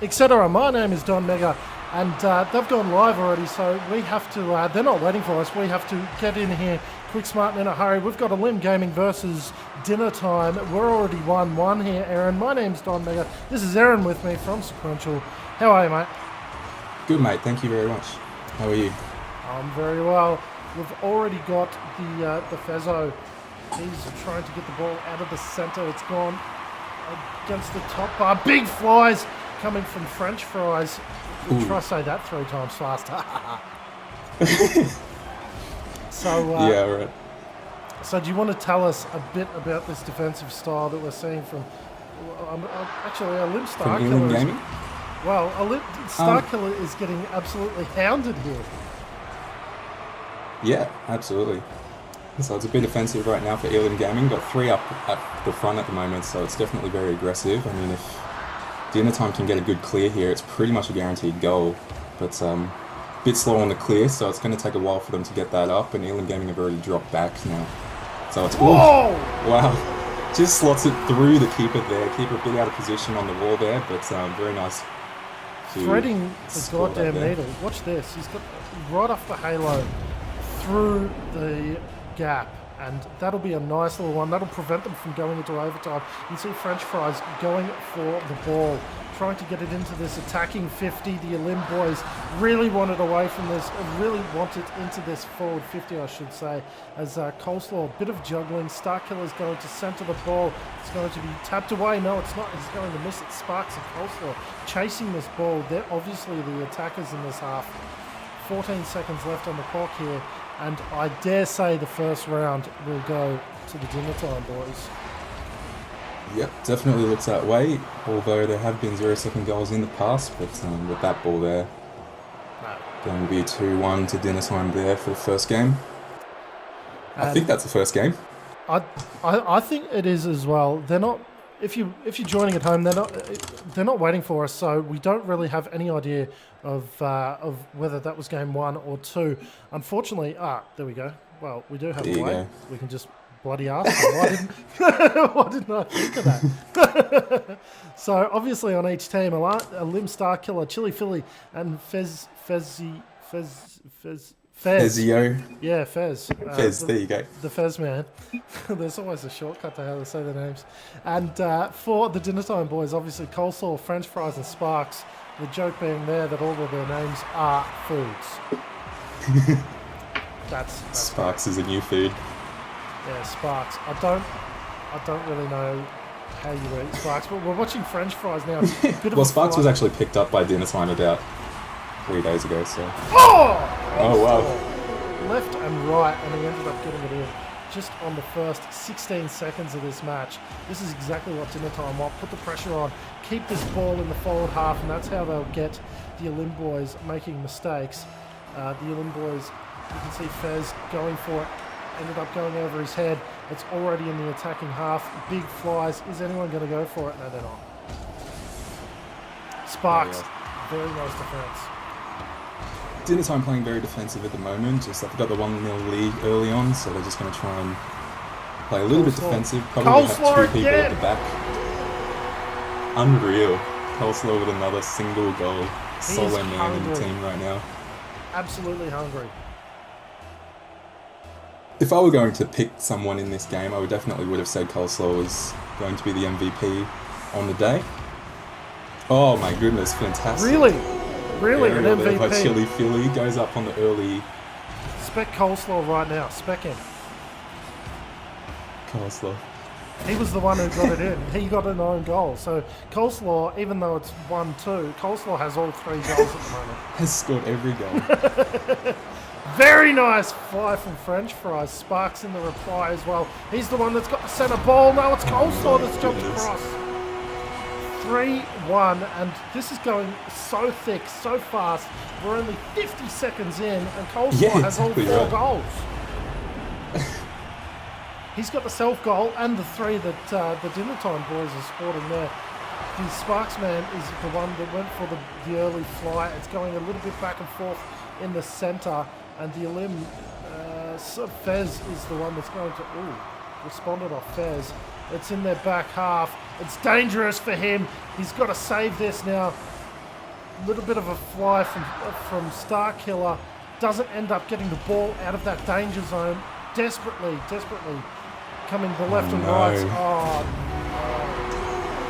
etc. My name is Don Mega, and they've gone live already, so we have to, they're not waiting for us, we have to get in here quick, smart, and in a hurry. We've got Elim Gaming versus Dinner Time. We're already 1-1 here, Eren. My name's Don Mega. This is Eren with me from Sequential. How are you, mate? Good, mate. Thank you very much. How are you? I'm very well. We've already got the Fezzo. He's trying to get the ball out of the centre. It's gone against the top bar. Big flies coming from French fries. Try to say that 3 times faster. Yeah, right. So do you want to tell us a bit about this defensive style that we're seeing from actually Elim Starkiller? Well, Elim Starkiller is getting absolutely hounded here. Yeah, absolutely. So it's a bit offensive right now for Elim Gaming. Got 3 up at the front at the moment, so it's definitely very aggressive. I mean, if Dinner Time can get a good clear here, it's pretty much a guaranteed goal. But a bit slow on the clear, so it's going to take a while for them to get that up. And Elim Gaming have already dropped back now. So it's... Whoa! Wow. Just slots it through the keeper there. Keeper a bit out of position on the wall there, but very nice. Threading the goddamn needle. Watch this. He's got right off the halo through the gap, and that'll be a nice little one. That'll prevent them from going into overtime. You can see French fries going for the ball, trying to get it into this attacking 50. The Elim boys really want it away from this, really want it into this forward 50, I should say, as Coleslaw, a bit of juggling. Starkiller's going to centre the ball. It's going to be tapped away. No, it's not. He's going to miss it. Sparks and Coleslaw chasing this ball. They're obviously the attackers in this half. 14 seconds left on the clock here, and I dare say the first round will go to the Dinner Time boys. Yep, definitely looks that way, although there have been 0-second goals in the past, but with that ball there, going to be 2-1 to Dinner Time there for the first game. I think that's the first game. I think it is as well. They're not. If you're joining at home, they're not waiting for us, so we don't really have any idea of whether that was game 1 or 2. Unfortunately, there we go. Well, we do have a way. We can just bloody ask them. Why didn't I think of that? So obviously on each team, Elim Starkiller, Chili Philly, and Fezio. Yeah, Fez. Fez, there you go. The Fez man. There's always a shortcut to how to say their names. And for the Dinner Time boys, obviously coleslaw, French fries, and Sparks. The joke being there that all of their names are foods. That's Sparks is a new food. Yeah, Sparks. I don't really know how you eat Sparks, but we're watching French fries now. Well, Sparks was actually picked up by Dinner Time about 3 days ago, so... Oh, wow. Left and right, and he ended up getting it in just on the first 16 seconds of this match. This is exactly what Dinner Time want. Put the pressure on, keep this ball in the forward half, and that's how they'll get the Elim boys making mistakes. The Elim boys, you can see Fez going for it, ended up going over his head. It's already in the attacking half. Big flies. Is anyone going to go for it? No, they're not. Sparks, very nice defense. Dinner Time playing very defensive at the moment. Just they've got the 1-0 lead early on, so they're just going to try and play a little bit defensive. Probably have 2 people at the back. Unreal. Coleslaw with another single goal. Solo man in the team right now. Absolutely hungry. If I were going to pick someone in this game, I would have said Coleslaw was going to be the MVP on the day. Oh my goodness, fantastic. Really? Really, an MVP. By Chili Philly goes up on the early... Spec Coleslaw right now. Spec him. Coleslaw. He was the one who got it in. He got an own goal. So Coleslaw, even though it's 1-2, Coleslaw has all 3 goals at the moment. Has scored every goal. Very nice fly from French fries. Sparks in the reply as well. He's the one that's got the centre ball. No, it's Coleslaw that's jumped across. 3-1, and this is going so thick, so fast. We're only 50 seconds in, and Coleslaw has all 4 goals. He's got the self-goal and the 3 that the Dinner Time boys are sporting there. The Sparks man is the one that went for the early fly. It's going a little bit back and forth in the centre, and the Elim Fez is the one that's going to responded off Fez. It's in their back half. It's dangerous for him. He's got to save this now. Little bit of a fly from Starkiller. Doesn't end up getting the ball out of that danger zone. Desperately coming the left and right. Oh,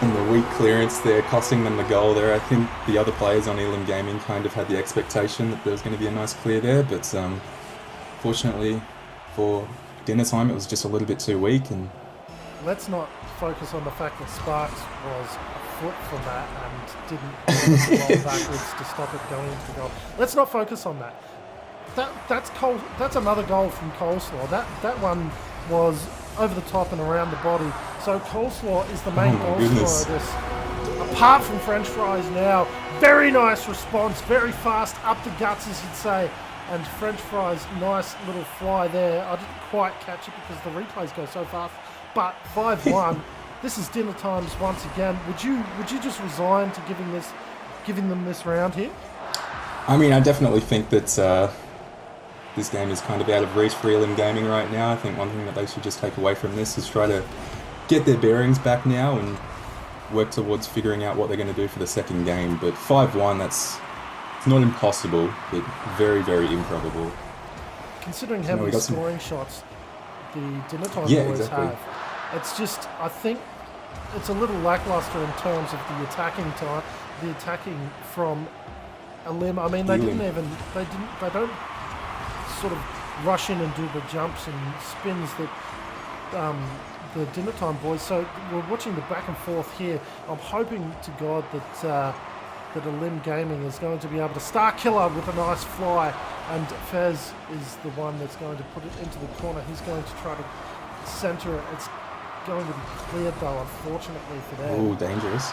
And the weak clearance there, costing them the goal there. I think the other players on Elim Gaming kind of had the expectation that there was going to be a nice clear there, but fortunately for dinner time, it was just a little bit too weak. And let's not focus on the fact that Sparks was a foot from that and didn't roll backwards to stop it going into the goal. Let's not focus on that. That's another goal from Coleslaw. That one was over the top and around the body. So Coleslaw is the main goal scorer of this. Apart from French fries now, very nice response, very fast, up the guts as you'd say. And French fries, nice little fly there. I didn't quite catch it because the replays go so fast. But 5-1, this is dinner times once again. Would you just resign to giving them this round here? I mean, I definitely think that this game is kind of out of reach for Elim Gaming right now. I think one thing that they should just take away from this is try to get their bearings back now and work towards figuring out what they're going to do for the second game. But 5-1, it's not impossible, but very, very improbable. Considering how many scoring shots the dinner time boys have, it's just, I think it's a little lackluster in terms of the attacking time, the attacking from Elim. I mean, they don't sort of rush in and do the jumps and spins that the dinner time boys. So we're watching the back and forth here. I'm hoping to God that Elim Gaming is going to be able to Starkiller with a nice fly, and Fez is the one that's going to put it into the corner. He's going to try to centre it. It's going to be cleared though, unfortunately for them. Oh, dangerous.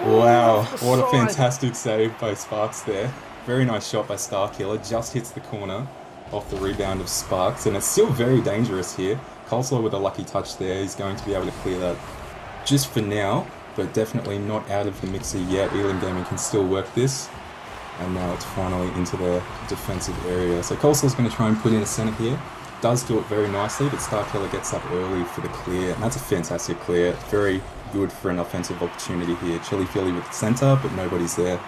Wow, what a fantastic save by Sparks there. Very nice shot by Starkiller, just hits the corner off the rebound of Sparks, and it's still very dangerous here. Coleslaw with a lucky touch there, he's going to be able to clear that just for now, but definitely not out of the mixer yet. Elim Gaming can still work this, and now it's finally into their defensive area. So Coleslaw's going to try and put in a centre here. Does do it very nicely, but Starkiller gets up early for the clear, and that's a fantastic clear. Very good for an offensive opportunity here. Chili Philly with the centre, but nobody's there.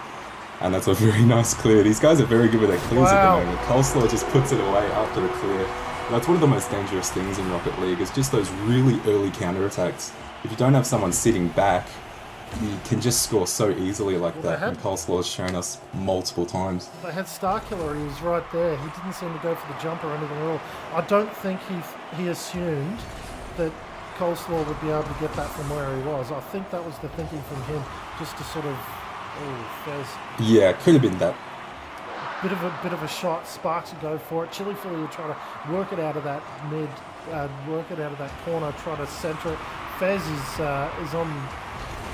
And that's a very nice clear. These guys are very good with their clears at the moment. Coleslaw just puts it away after the clear. That's one of the most dangerous things in Rocket League, is just those really early counterattacks. If you don't have someone sitting back, you can just score so easily like that, and Coleslaw has shown us multiple times. They had Starkiller, he was right there. He didn't seem to go for the jump or anything at all. I don't think he assumed that Coleslaw would be able to get that from where he was. I think that was the thinking from him, just to sort of, yeah, it could have been that. Bit of a shot. Sparks would go for it. Chili Philly would try to work it out of that work it out of that corner, try to centre it. Fez is on.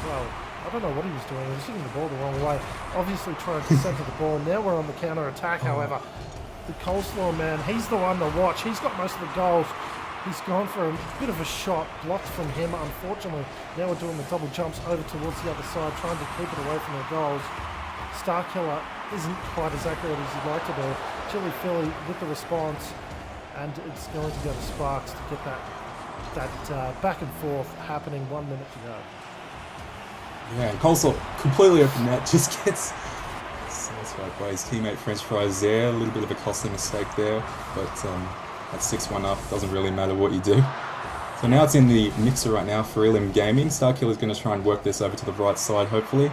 Well, I don't know what he was doing. He was hitting the ball the wrong way. Obviously trying to centre the ball. Now we're on the counter attack. However, the Coleslaw man, he's the one to watch. He's got most of the goals. He's gone for a bit of a shot, blocked from him, unfortunately. Now we're doing the double jumps over towards the other side, trying to keep it away from their goals. Starkiller isn't quite as accurate as he'd like to be. Chili Philly with the response, and it's going to go to Sparks to get that back and forth happening. 1 minute to go. Yeah, and Coleslaw completely open net, just gets satisfied by his teammate French fries there. A little bit of a costly mistake there, but that's 6-1 up. Doesn't really matter what you do. So now it's in the mixer right now for Elim Gaming. Starkiller's going to try and work this over to the right side, hopefully.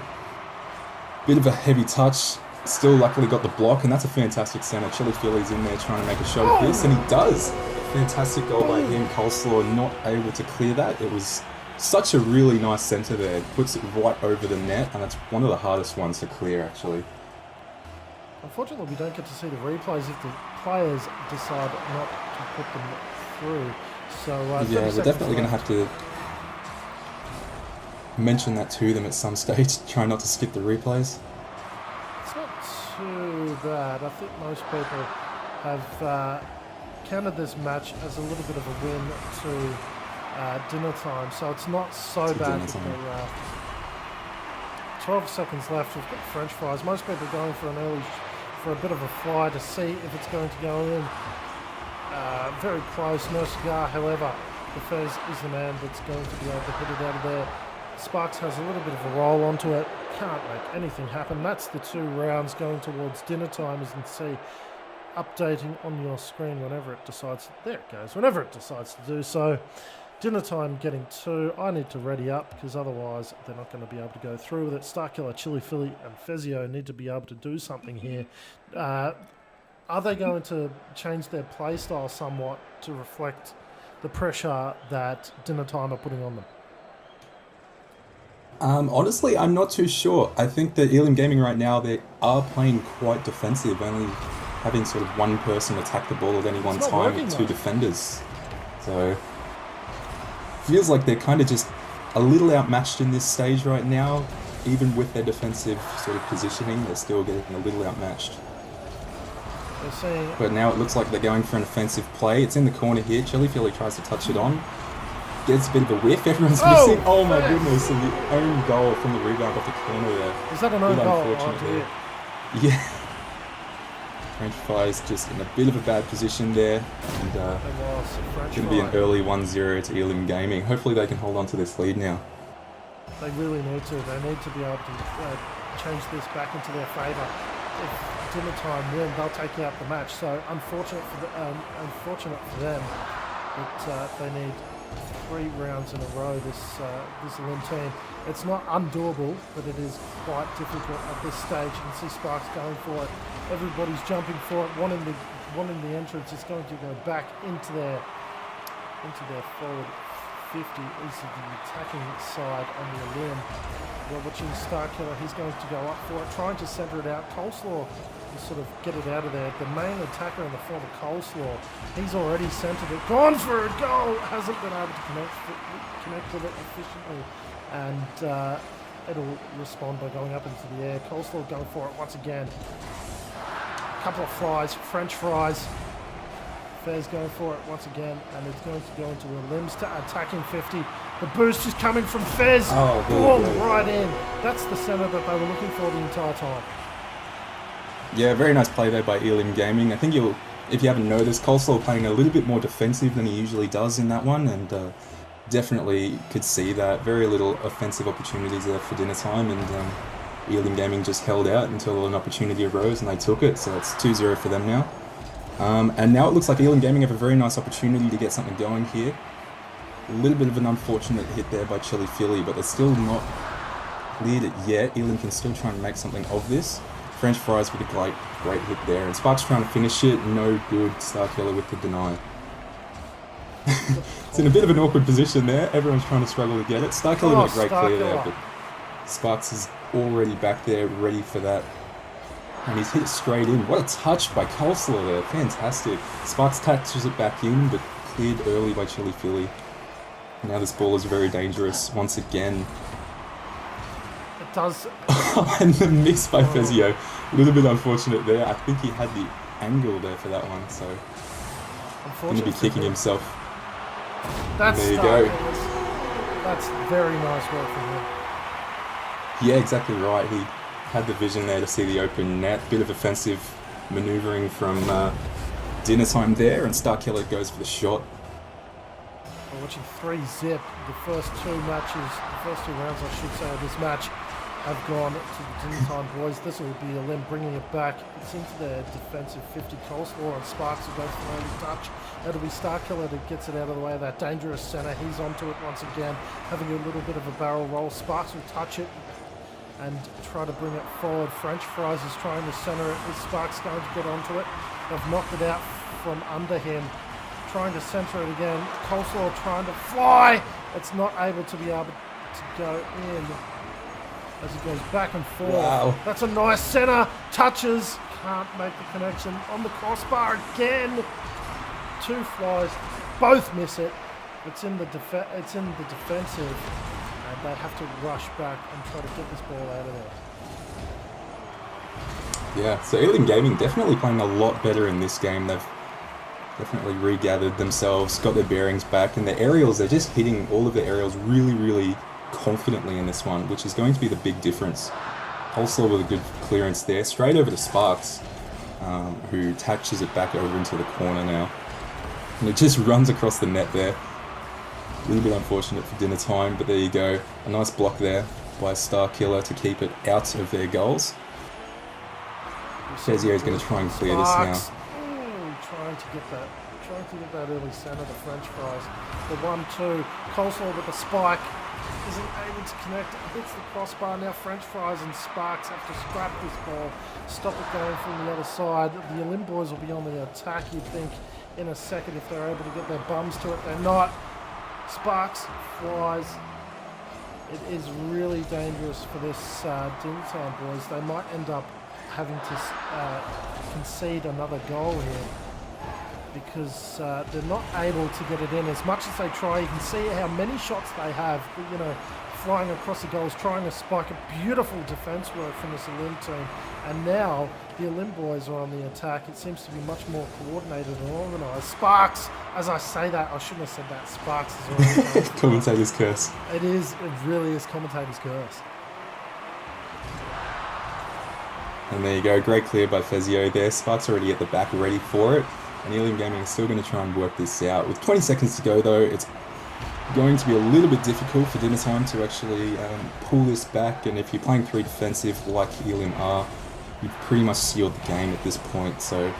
Bit of a heavy touch. Still luckily got the block, and that's a fantastic centre. Chili Philly's in there trying to make a shot of this, and he does. Fantastic goal by him. Coleslaw not able to clear that. It was such a really nice centre there. Puts it right over the net, and it's one of the hardest ones to clear, actually. Unfortunately, we don't get to see the replays if the players decide not to put them through. So yeah, we're definitely going to have to mention that to them at some stage. Try not to skip the replays. It's not too bad. I think most people have counted this match as a little bit of a win to dinner time, so it's not so bad. 12 seconds left. We've got French fries. Most people are going for a bit of a fly to see if it's going to go in. Very close. No cigar, however. The Fez is the man that's going to be able to hit it out of there. Sparks has a little bit of a roll onto it. can't make anything happen. That's the 2 rounds going towards dinner time, as you can see, updating on your screen whenever it decides. There it goes. Whenever it decides to do so. Dinner time getting 2. I need to ready up because otherwise they're not going to be able to go through with it. Starkiller, Chili Philly, and Fezio need to be able to do something here. Are they going to change their play style somewhat to reflect the pressure that Dinner Time are putting on them? Honestly, I'm not too sure. I think that Elim Gaming right now, they are playing quite defensive, only having sort of one person attack the ball at any one time with 2 defenders. So, feels like they're kind of just a little outmatched in this stage right now. Even with their defensive sort of positioning, they're still getting a little outmatched. But now it looks like they're going for an offensive play. It's in the corner here. Chili Philly tries to touch it on. Gets a bit of a whiff. Everyone's missing. Oh my goodness. And the own goal from the rebound off the corner there. Is that an own goal? Unfortunate there. Yeah. French Fry's just in a bit of a bad position there. And going to be an early 1-0 to Elim Gaming. Hopefully they can hold on to this lead now. They really need to. They need to be able to change this back into their favour. If Dinner Time win, they'll take out the match. So unfortunate for them, but they need 3 rounds in a row. This Elim team. It's not undoable, but it is quite difficult at this stage. You can see Sparks going for it. Everybody's jumping for it. One in the entrance is going to go back into their forward 50 is the attacking side on the Elim. We're watching Starkiller. He's going to go up for it, trying to centre it out. Coleslaw will sort of get it out of there. The main attacker in the form of Coleslaw, he's already centred it. Gone for a goal! Hasn't been able to connect with it efficiently. And it'll respond by going up into the air. Coleslaw going for it once again. A couple of fries, French fries. Fez going for it once again, and it's going to go into Elim's attacking 50. The boost is coming from Fez. Ball right in. That's the centre that they were looking for the entire time. Yeah, very nice play there by Elim Gaming. I think if you haven't noticed, Coleslaw playing a little bit more defensive than he usually does in that one, and definitely could see that. Very little offensive opportunities there for dinner time, and Elim Gaming just held out until an opportunity arose and they took it, so it's 2-0 for them now. And now it looks like Elim Gaming have a very nice opportunity to get something going here. A little bit of an unfortunate hit there by Chili Philly, but they're still not cleared it yet. Elim can still try and make something of this. French Fries with a great hit there, and Sparks trying to finish it, no good. Starkiller with the deny. It's in a bit of an awkward position there. Everyone's trying to struggle to get it. Starkiller with a great clear there, but Sparks is already back there, ready for that. And he's hit straight in. What a touch by Coleslaw there. Fantastic. Sparks touches it back in, but cleared early by Chili Philly. Now this ball is very dangerous once again. It does. And the miss by Fezio. A little bit unfortunate there. I think he had the angle there for that one, so going to be kicking himself. There you go. That's very nice work from him. Yeah, exactly right. He had the vision there to see the open net. Bit of offensive manoeuvring from dinner time there, and Starkiller goes for the shot. We're watching 3-zip. The first 2 rounds, I should say, of this match have gone to the dinner time boys. This will be Elim bringing it back. It's into their defensive 50. Coleslaw and Sparks will go for an early touch. It'll be Starkiller that gets it out of the way of that dangerous centre. He's onto it once again, having a little bit of a barrel roll. Sparks will touch it and try to bring it forward. French Fries is trying to centre it. Is Sparks going to get onto it? They've knocked it out from under him. Trying to centre it again. Coleslaw trying to fly. It's not able to be able to go in as it goes back and forth. Wow. That's a nice centre. Touches. Can't make the connection. On the crossbar again. 2 flies. Both miss it. It's in the defensive. And they have to rush back and try to get this ball out of there. Yeah, so Elim Gaming definitely playing a lot better in this game. They've definitely regathered themselves, got their bearings back, and the aerials, they're just hitting all of the aerials really, really confidently in this one, which is going to be the big difference. Coleslaw with a good clearance there, straight over to Sparks, who touches it back over into the corner now. And it just runs across the net there. A little bit unfortunate for dinner time, but there you go. A nice block there. by Starkiller to keep it out of their goals. Fezio is going to try and clear this now. Trying to get that early centre, the French fries. The 1-2, Coleslaw with the spike, isn't able to connect, hits the crossbar. Now French fries and Sparks have to scrap this ball, stop it going from the other side. The Elim boys will be on the attack, you'd think, in a second if they're able to get their bums to it. They're not. Sparks flies. It is really dangerous for this dinner time, boys. They might end up having to concede another goal here because they're not able to get it in as much as they try. You can see how many shots they have, you know, flying across the goals, trying to spike a beautiful defence work from this Elim team. And now the Elim boys are on the attack. It seems to be much more coordinated and organised. Sparks, as I say that, I shouldn't have said that. Sparks is organised. Commentator's curse. It is, it really is commentator's curse. And there you go, great clear by Fezio there. Sparks already at the back, ready for it. And Elim Gaming is still going to try and work this out. With 20 seconds to go though, it's going to be a little bit difficult for dinner time to actually pull this back. And if you're playing 3 defensive like Elim are, you've pretty much sealed the game at this point. So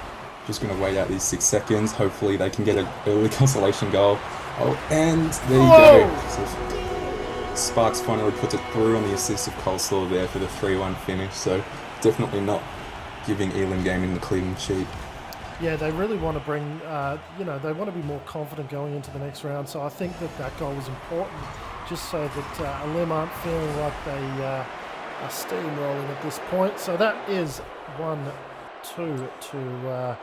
just going to wait out these 6 seconds. Hopefully they can get an early consolation goal. Oh, and there you go. So Sparks finally puts it through on the assist of Coleslaw there for the 3-1 finish. So definitely not giving Elim Gaming the clean sheet. Yeah, they really want to bring, you know, they want to be more confident going into the next round. So I think that goal was important just so that Elim aren't feeling like they are steamrolling at this point. So that is 1-2 to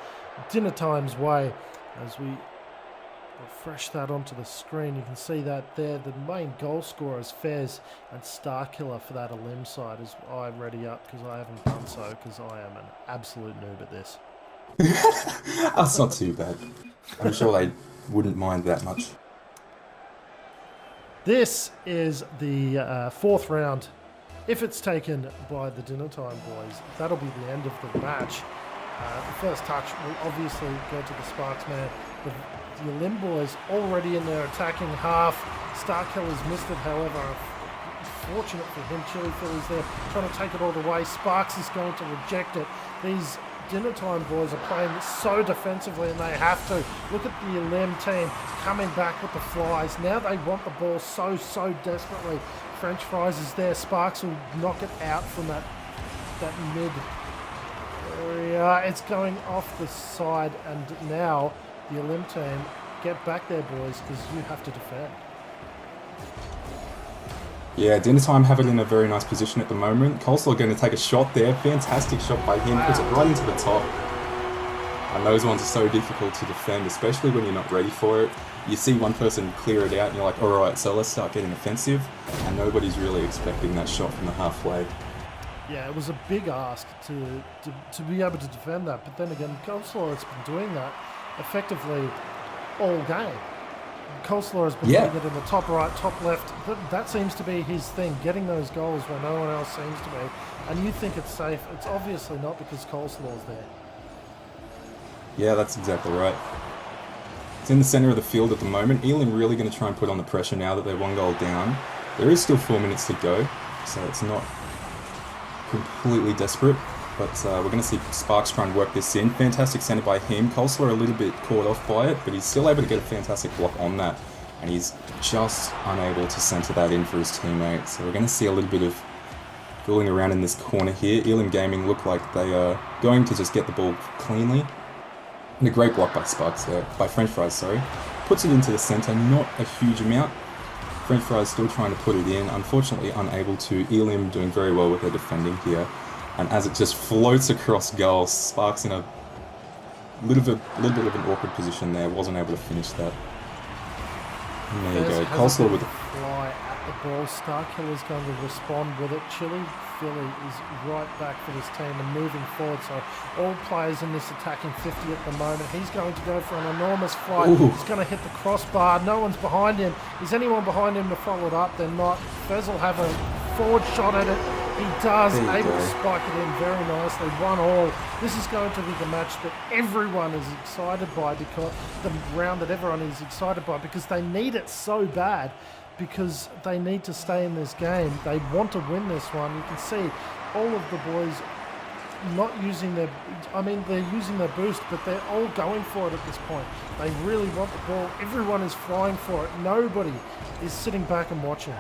dinner time's way. As we refresh that onto the screen, you can see that there. The main goal scorers, Fez and Starkiller for that Elim side, as I ready up because I haven't done so because I am an absolute noob at this. That's not too bad. I'm sure they wouldn't mind that much. This is the 4th round. If it's taken by the dinner time boys, that'll be the end of the match. The first touch will obviously go to the Sparks man. The Elim boys already in their attacking half. Starkiller's missed it, however. Fortunate for him, Chili Philly's there trying to take it all the way. Sparks is going to reject it. These dinner time boys are playing so defensively and they have to. Look at the Elim team coming back with the flies. Now they want the ball so desperately. French fries is there. Sparks will knock it out from that mid area. It's going off the side and now the Elim team, get back there boys because you have to defend. Yeah, dinner time have it in a very nice position at the moment. Coleslaw going to take a shot there. Fantastic shot by him. Puts it right into the top. And those ones are so difficult to defend, especially when you're not ready for it. You see one person clear it out and you're like, alright, so let's start getting offensive. And nobody's really expecting that shot from the halfway. Yeah, it was a big ask to be able to defend that. But then again, Coleslaw has been doing that effectively all game. Coleslaw has been putting it in the top right, top left. That seems to be his thing, getting those goals where no one else seems to be. And you think it's safe. It's obviously not because Coleslaw's there. Yeah, that's exactly right. It's in the centre of the field at the moment. Elim really going to try and put on the pressure now that they're 1 goal down. There is still 4 minutes to go, so it's not completely desperate. But we're going to see Sparks try and work this in. Fantastic centre by him. Coleslaw a little bit caught off by it, but he's still able to get a fantastic block on that. And he's just unable to centre that in for his teammate. So we're going to see a little bit of fooling around in this corner here. Elim Gaming look like they are going to just get the ball cleanly. And a great block by Sparks there, by French Fries, sorry. Puts it into the centre, not a huge amount. French Fries still trying to put it in. Unfortunately unable to. Elim doing very well with their defending here. And as it just floats across goal, Sparks in a little bit of an awkward position there, wasn't able to finish that. And there you go, Coleslaw with a fly at the ball. Starkiller's going to respond with it. Chili Philly is right back for this team and moving forward. So all players in this attacking 50 at the moment. He's going to go for an enormous flight. Ooh. He's going to hit the crossbar. No one's behind him. Is anyone behind him to follow it up? They're not. Fez will have a forward shot at it. He does, able to spike it in very nicely. 1-1. This is going to be the match that everyone is excited by, because the round that everyone is excited by, because they need it so bad. because they need to stay in this game. They want to win this one. You can see all of the boys not using their, I mean, they're using their boost, but they're all going for it at this point. They really want the ball. Everyone is flying for it. Nobody is sitting back and watching.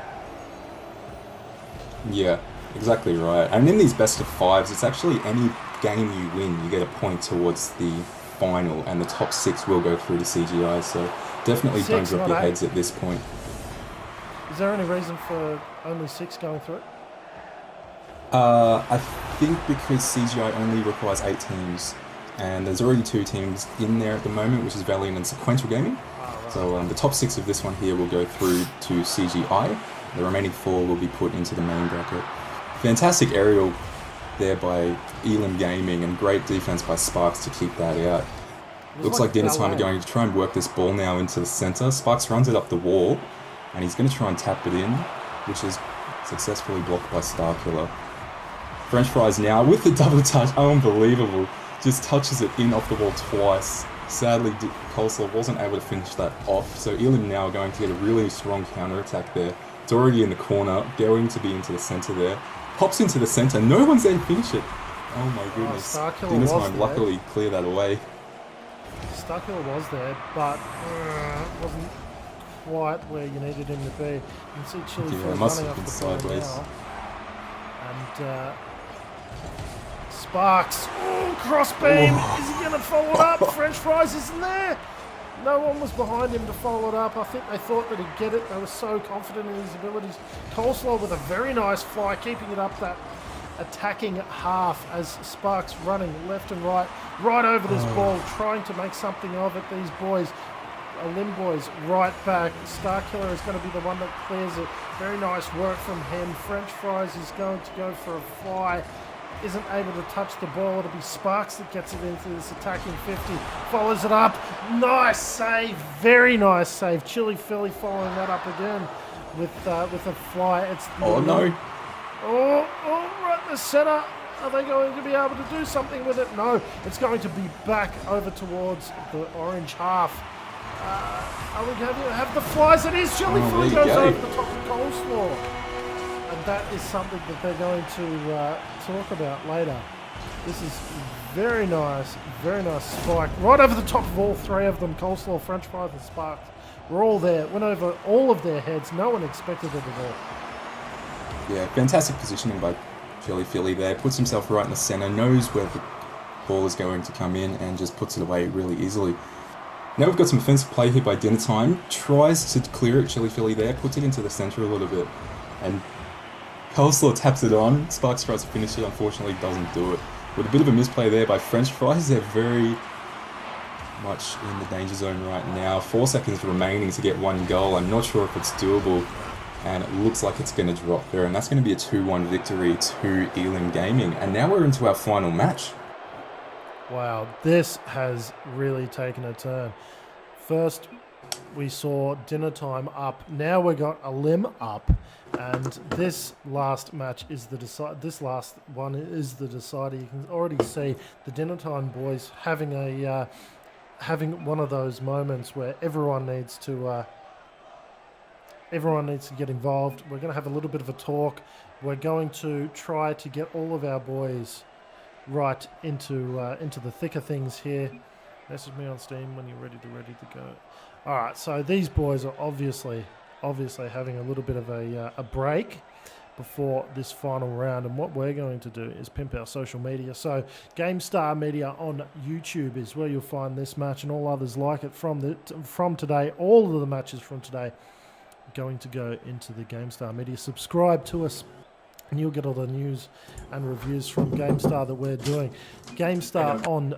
Yeah, exactly right. And in these best of fives, it's actually any game you win, you get a point towards the final, and the top 6 will go through to CGI. So definitely don't drop your heads at this point. Is there any reason for only 6 going through it? I think because CGI only requires 8 teams, and there's already 2 teams in there at the moment, which is Valiant and Sequential Gaming. Right. So the top 6 of this one here will go through to CGI. The remaining 4 will be put into the main bracket. Fantastic aerial there by Elim Gaming, and great defense by Sparks to keep that out. Looks like Dinner Time are going to try and work this ball now into the center. Sparks runs it up the wall, and he's going to try and tap it in, which is successfully blocked by Starkiller. French Fries now with the double touch, unbelievable. Just touches it in off the wall twice. Sadly, Coleslaw wasn't able to finish that off, so Elim now are going to get a really strong counter-attack there. It's already in the corner, going to be into the center there. Pops into the center, no one's there to finish it. Oh my goodness. Dinner Time luckily clear that away. Starkiller was there, but wasn't quite where you needed him to be. You can see Chili running off the sideways now. And Sparks, crossbeam. Is he going to follow it up? French Fries isn't there. No one was behind him to follow it up. I think they thought that he'd get it. They were so confident in his abilities. Coleslaw with a very nice fly, keeping it up that attacking half as Sparks running left and right over this ball, trying to make something of it. These boys, Elim boys, right back. Starkiller is going to be the one that clears it. Very nice work from him. French Fries is going to go for a fly. Isn't able to touch the ball. It'll be Sparks that gets it into this attacking 50. Follows it up. Nice save. Very nice save. Chili Philly following that up again with a fly. It's no. Right in the center. Are they going to be able to do something with it? No. It's going to be back over towards the orange half. Are we going to have the flies? It is. Chili Philly goes over the top of Coleslaw. And that is something that they're going to talk about later. This is very nice spike. Right over the top of all 3 of them, Coleslaw, French Fries and Sparks. We're all there. Went over all of their heads. No one expected it at all. Yeah, fantastic positioning by Chili Philly there. Puts himself right in the center, knows where the ball is going to come in, and just puts it away really easily. Now we've got some offensive play here by Dinner Time. Tries to clear it, Chili Philly there. Puts it into the center a little bit. And Coleslaw taps it on. Sparks tries to finish it, unfortunately doesn't do it. With a bit of a misplay there by French Fries, they're very much in the danger zone right now. 4 seconds remaining to get 1 goal. I'm not sure if it's doable, and it looks like it's going to drop there, and that's going to be a 2-1 victory to Elim Gaming. And now we're into our final match. Wow, this has really taken a turn. First, we saw Dinner Time up. Now we got Elim up. And this last match is the This last one is the decider. You can already see the Dinner Time boys having one of those moments where everyone needs to get involved. We're going to have a little bit of a talk. We're going to try to get all of our boys right into the thick of things here. Message me on Steam when you're ready to go. All right, so these boys are obviously having a little bit of a break before this final round, and what we're going to do is pimp our social media. So Gamestah Media on YouTube is where you'll find this match and all others like it from today. All of the matches from today are going to go into the Gamestah Media. Subscribe to us and you'll get all the news and reviews from Gamestah that we're doing. Gamestah on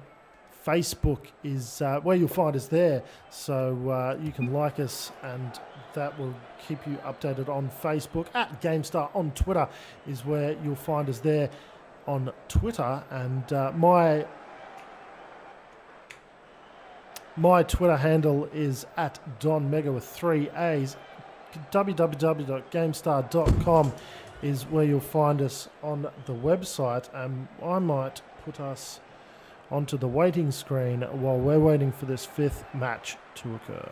Facebook is where you'll find us there, so you can like us, and that will keep you updated on Facebook. At Gamestah on Twitter is where you'll find us there on Twitter, and my Twitter handle is at DonMega with 3 A's. www.gamestah.com is where you'll find us on the website, and I might put us onto the waiting screen while we're waiting for this 5th match to occur.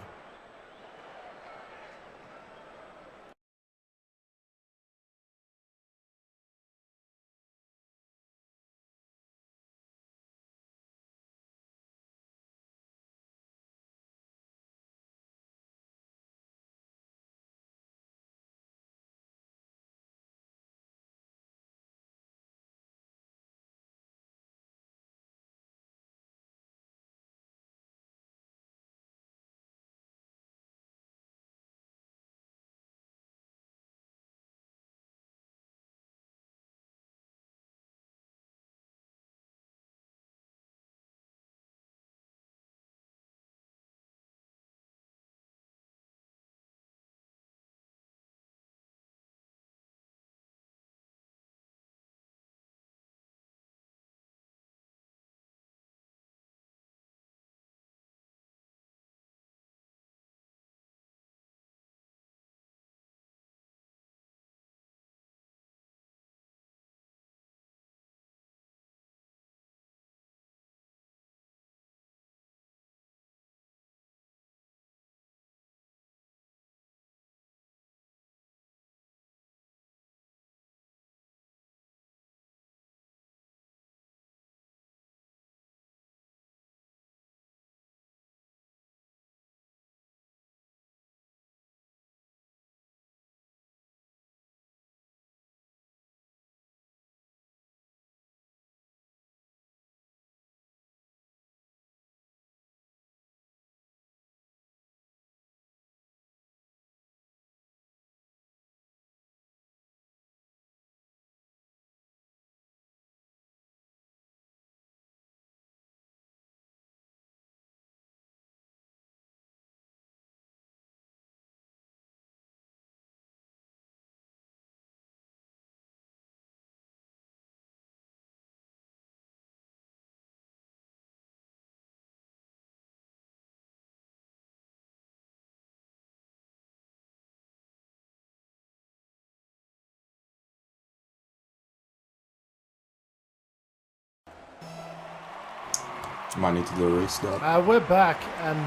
Might need to do a restart. We're back, and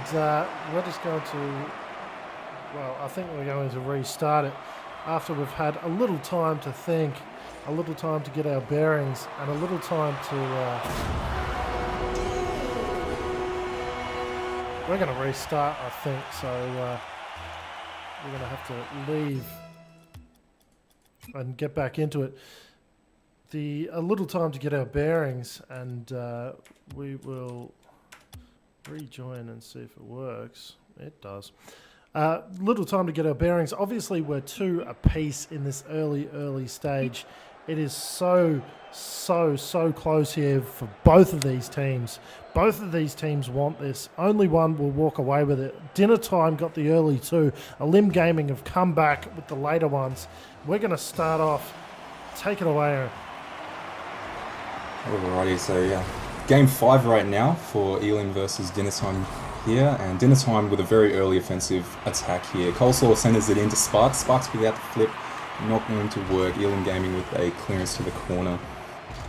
we're just going to, well, I think we're going to restart it after we've had a little time to think, a little time to get our bearings, and a little time to... we're going to restart, I think, so we're going to have to leave and get back into it. A little time to get our bearings, and we will rejoin and see if it works. It does. Little time to get our bearings. Obviously, we're 2 apiece in this early stage. It is so close here for both of these teams. Both of these teams want this. Only one will walk away with it. Dinner Time got the early 2. Elim Gaming have come back with the later ones. We're going to start off. Take it away, Eren. Alrighty, so yeah, game 5 right now for Elim versus Dinner Time here, and Dinner Time with a very early offensive attack here. Coleslaw centers it into Sparks. Sparks without the flip, not going to work. Elim Gaming with a clearance to the corner.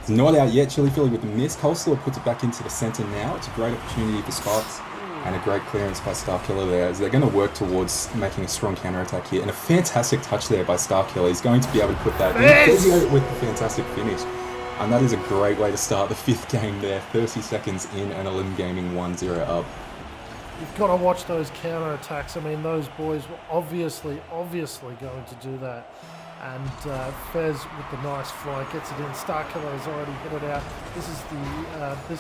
It's not out yet. Chili Philly with the miss. Coleslaw puts it back into the center now. It's a great opportunity for Sparks, and a great clearance by Starkiller there, as they're going to work towards making a strong counter-attack here. And a fantastic touch there by Starkiller. He's going to be able to put that in with a fantastic finish. And that is a great way to start the 5th game there. 30 seconds in, and Elim Gaming 1-0 up. You've got to watch those counter-attacks. I mean, those boys were obviously going to do that. And Fez with the nice fly gets it in. Starkiller has already hit it out. This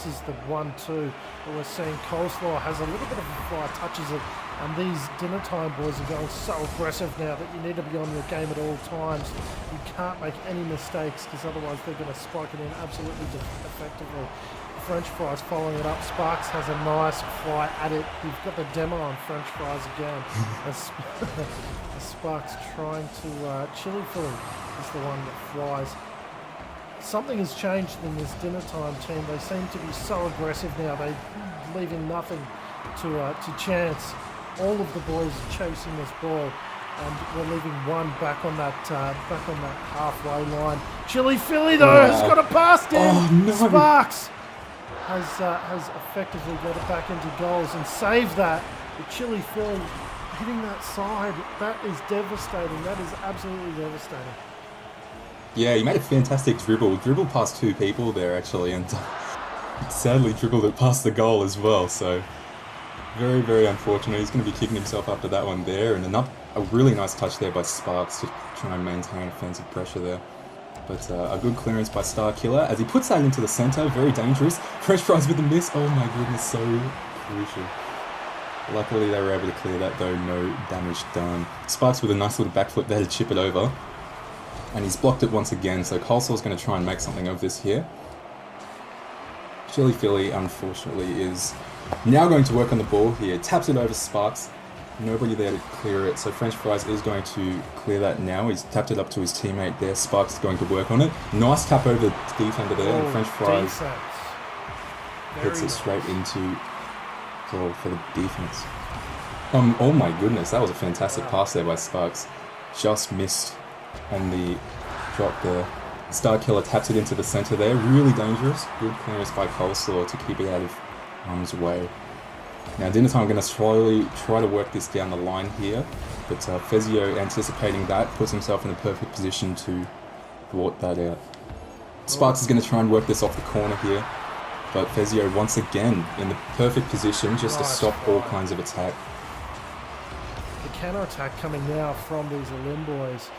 is the 1-2 that we're seeing. Coleslaw has a little bit of a fly, touches it, and these Dinner Time boys are going so aggressive now that you need to be on your game at all times. You can't make any mistakes, because otherwise they're going to spike it in absolutely effectively. French Fries following it up. Sparks has a nice fly at it. We've got the demo on French Fries again. As Sparks trying to... Chili Philly is the one that flies. Something has changed in this Dinner Time team. They seem to be so aggressive now. They're leaving nothing to chance. All of the boys are chasing this ball, and we're leaving one back on that halfway line. Chili Philly though has got a pass down. Oh, no. Sparks has effectively got it back into goals and saved that. But Chili Philly hitting that side, that is devastating. That is absolutely devastating. Yeah, he made a fantastic dribble past 2 people there actually, and sadly dribbled it past the goal as well. So very unfortunate. He's going to be kicking himself after that one there, and a really nice touch there by Sparks to try and maintain offensive pressure there. But a good clearance by Starkiller as he puts that into the center. Very dangerous. French Fries with the miss. Oh my goodness, so crucial. Luckily they were able to clear that though, no damage done. Sparks with a nice little backflip there to chip it over. And he's blocked it once again, so Coleslaw's going to try and make something of this here. Chili Philly, unfortunately, is now going to work on the ball here. Taps it over Sparks. Nobody there to clear it, so French Fries is going to clear that now. He's tapped it up to his teammate there. Sparks is going to work on it. Nice tap over the defender there, and French Fries hits it straight into goal for the defense. Oh my goodness, that was a fantastic pass there by Sparks. Just missed on the drop there. Starkiller taps it into the center there. Really dangerous. Good clearance by Coleslaw to keep it out of harm's way. Now Dinner Time going to slowly try to work this down the line here, but Fezio, anticipating that, puts himself in a perfect position to thwart that out. Sparks is going to try and work this off the corner here, but Fezio once again in the perfect position just to stop all kinds of attack. The counter-attack coming now from these Elim boys.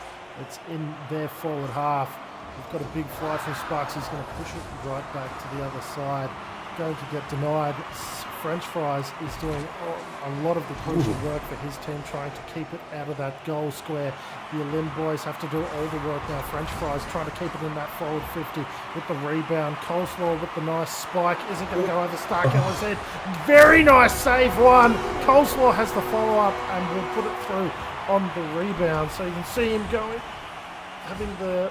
It's in their forward half. We've got a big fly from Sparks. He's going to push it right back to the other side. Going to get denied. French Fries is doing a lot of the crucial work for his team, trying to keep it out of that goal square. The Elim boys have to do all the work now. French Fries trying to keep it in that forward 50 with the rebound. Coleslaw with the nice spike. Isn't going to go over Starkiller's head. Very nice save one. Coleslaw has the follow-up and will put it through on the rebound. So you can see him going, having the...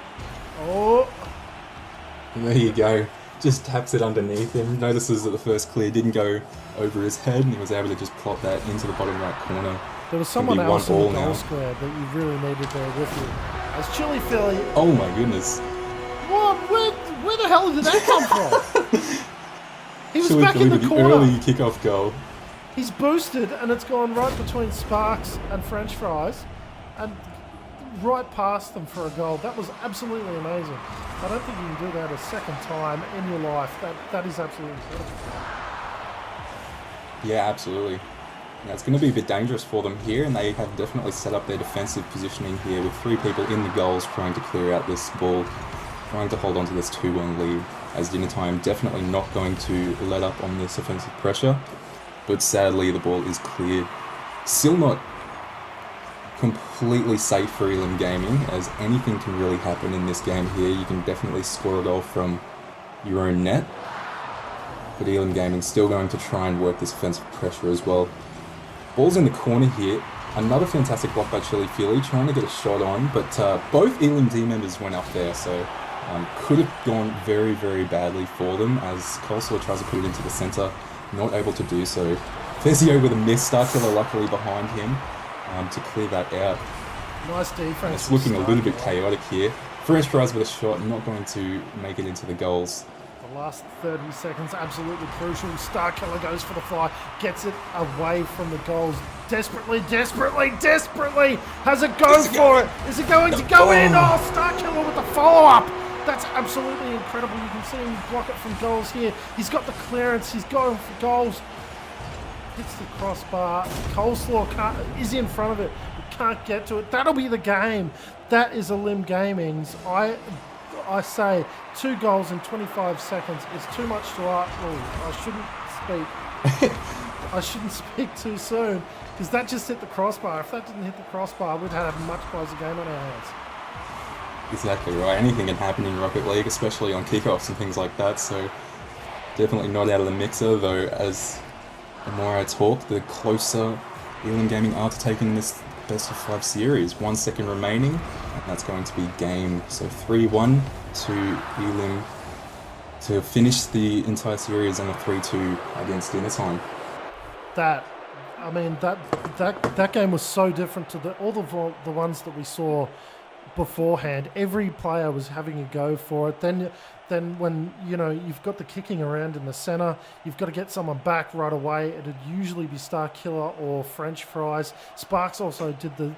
And there you go. Just taps it underneath him. Notices that the first clear didn't go over his head, and he was able to just plot that into the bottom right corner. There was someone else in the goal square that you really needed there with you. As Chili Philly... Oh my goodness. What? Where the hell did that come from? He was Should we back in believe the the corner. early kickoff goal? He's boosted, and it's gone right between Sparks and French Fries, and right past them for a goal. That was absolutely amazing. I don't think you can do that a second time in your life. That is absolutely incredible. Yeah, absolutely. Yeah, it's going to be a bit dangerous for them here, and they have definitely set up their defensive positioning here with 3 people in the goals trying to clear out this ball, trying to hold on to this 2-1 lead, as Dinner Time definitely not going to let up on this offensive pressure, but sadly the ball is clear. Still not completely safe for Elim Gaming, as anything can really happen in this game here. You can definitely score a goal from your own net, but Elim Gaming still going to try and work this offensive pressure as well. Ball's in the corner here. Another fantastic block by Chili Philly, trying to get a shot on, but both Elim D members went up there, so could have gone very, very badly for them, as Coleslaw tries to put it into the centre, not able to do so. Fezio with a miss, Starkiller luckily behind him to clear that out. Nice defense. It's looking a little bit chaotic here. French Fries with a shot, not going to make it into the goals. The last 30 seconds, absolutely crucial. Starkiller goes for the fly, gets it away from the goals. Desperately has a go for it. Is it going to go in? Oh, Starkiller with the follow-up. That's absolutely incredible. You can see him block it from goals here. He's got the clearance. He's going for goals. Hits the crossbar. Coleslaw is in front of it, but can't get to it. That'll be the game. That is Elim Gaming's. I say 2 goals in 25 seconds is too much to ask. I shouldn't speak too soon, because that just hit the crossbar. If that didn't hit the crossbar, we'd have a much closer game on our hands. Exactly right. Anything can happen in Rocket League, especially on kickoffs and things like that, so definitely not out of the mixer, though as the more I talk, the closer Elim Gaming are to taking this best of 5 series. 1 second remaining, and that's going to be game. So 3-1 to Elim to finish the entire series and a 3-2 against Dinner Time. That game was so different to all the ones that we saw beforehand. Every player was having a go for it. Then when you've got the kicking around in the center, you've got to get someone back right away. It'd usually be Starkiller or French Fries. Sparks also did the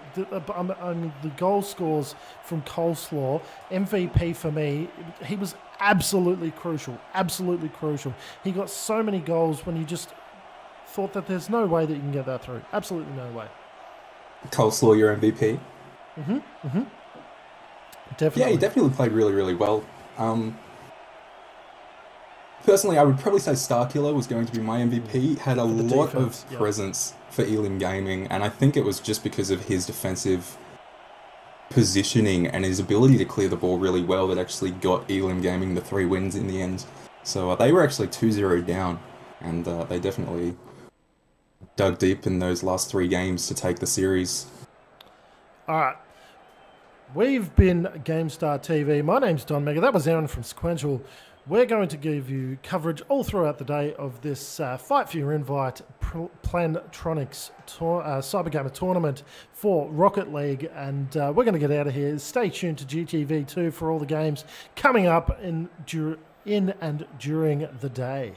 goal scores from Coleslaw. MVP for me. He was absolutely crucial. He got so many goals when you just thought that there's no way that you can get that through. Absolutely no way. Coleslaw, your MVP? Definitely. Yeah, he definitely played really, really well. Personally, I would probably say Starkiller was going to be my MVP. He had a lot of presence for Elim Gaming, and I think it was just because of his defensive positioning and his ability to clear the ball really well that actually got Elim Gaming the 3 wins in the end. So they were actually 2-0 down, and they definitely dug deep in those last 3 games to take the series. All right. We've been Gamestah TV. My name's Don Mega. That was Eren from Sequential. We're going to give you coverage all throughout the day of this Fight for Your Invite Plantronics Cybergamer tournament for Rocket League. And we're going to get out of here. Stay tuned to GTV2 for all the games coming up in and during the day.